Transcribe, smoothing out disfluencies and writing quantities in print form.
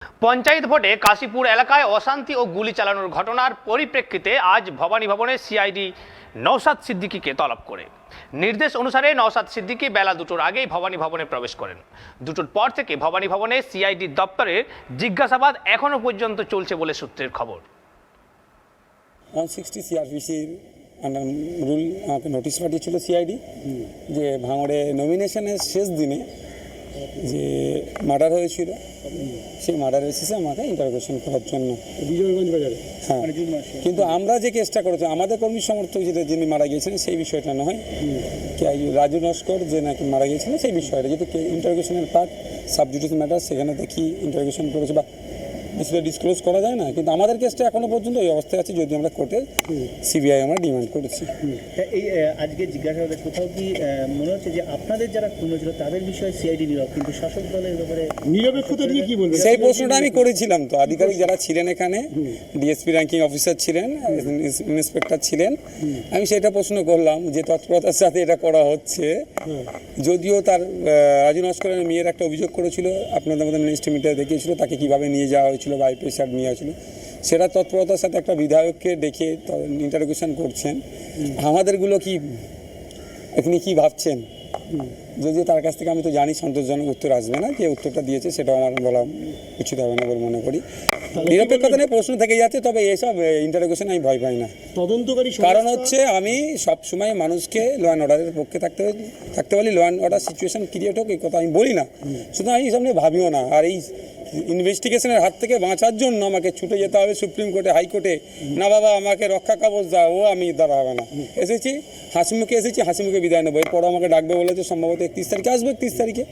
পঞ্চায়েত ভোটে কাশীপুর এলাকায় অশান্তি ও গুলি চালানোর ঘটনার পরিপ্রেক্ষিতে আজ ভবানী ভবনে সিআইডি নওশাদ সিদ্দিকীকে তলব করে নির্দেশ অনুসারে নওশাদ সিদ্দিকী বেলা 2টোর আগেই ভবানী ভবনে প্রবেশ করেন। 2টোর পর থেকে ভবানী ভবনে সিআইডি দপ্তরের জিজ্ঞাসাবাদ এখনো পর্যন্ত চলছে বলে সূত্রের খবর। 160 সিআরপিসির আন্ডার রুল আমাকে নোটিশ পাঠিয়েছিল সিআইডি যে ভাঙড়ে নমিনেশনের শেষ দিনে যে মার্ডার হয়েছিল সেই মার্ডার বেসিসে আমাকে ইন্টারোগেশন করার জন্য বিজয়গঞ্জ বাজারে। হ্যাঁ, কিন্তু আমরা যে কেসটা করেছি আমাদের কর্মী সমর্থক যিনি মারা গিয়েছিলেন সেই বিষয়টা নয়, রাজু নস্কর যে নাকি মারা গিয়েছিলেন সেই বিষয়টা, যেহেতু ইন্টারোগেশনের পার্ট সাবজুডিস ম্যাটার, সেখানে দেখি ইন্টারোগেশন করেছে বা সেটা ডিসক্লোজ করা যায় না, কিন্তু আমাদের কেসটা এখনো পর্যন্ত এই অবস্থায় আছে, যদি আমরা কোর্টে সিবিআই আমরা ডিমান্ড করেছি। এই আজকে জিজ্ঞাসাবাদের কোথাও কি মনে হচ্ছে যে আপনাদের যারা খুন ছিল তাদের বিষয়ে সিআইডি নীরব, কিন্তু শাসক দলের ব্যাপারে নিরপেক্ষতা নিয়ে কি বলবেন? সেই প্রশ্নটা আমি করেছিলাম, তো আধিকারিক যারা ছিলেন এখানে, ডিএসপি র্যাঙ্কিং অফিসার ছিলেন, ইন্সপেক্টর ছিলেন, আমি সেটা প্রশ্ন করলাম যে তৎপরতার সাথে এটা করা হচ্ছে, যদিও তার রাজু নস্করের মেয়ের একটা অভিযোগ করেছিল, আপনাদের মধ্যে মিনিস্ট্রি মিডিয়া দেখিয়েছিল তাকে কীভাবে নিয়ে যাওয়া হয়েছিল, বাই প্রেশার নিয়ে আসছিল, সেটা তৎপরতার সাথে একটা বিধায়ককে ডেকে ইন্টারোগেশন করছেন। আমাদেরগুলো কি এখানে কি ভাবছেন, যদিও তার কাছ থেকে আমি তো জানি সন্তোষজনক উত্তর আসবে না, যে উত্তরটা দিয়েছে সেটাও আমার বলা উচিত হবে না বলে মনে করি। নিরপেক্ষতা নিয়ে প্রশ্ন থেকে যাচ্ছে, তবে এসব ইন্টারোগেশন আমি ভয় পাই না। তদন্তকারী কারণ হচ্ছে আমি সবসময় মানুষকে ল অ্যান্ড অর্ডারের পক্ষে থাকতে বলি, law and order situation create হোক এই কথা আমি বলি না, শুধু আমি সামনে ভাবিও না। আর এই ইনভেস্টিগেশনের হাত থেকে বাঁচার জন্য আমাকে ছুটে যেতে হবে সুপ্রিম কোর্টে, হাইকোর্টে, না বাবা আমাকে রক্ষা কবচ দাও, ও আমি দ্বারা হবে না। এসেছি হাসিমুখে, হাসিমুখে বিদায় নেবো, এরপর আমাকে ডাকবে বলেছে, সম্ভবত 31 তারিখে আসবে, 31 তারিখে।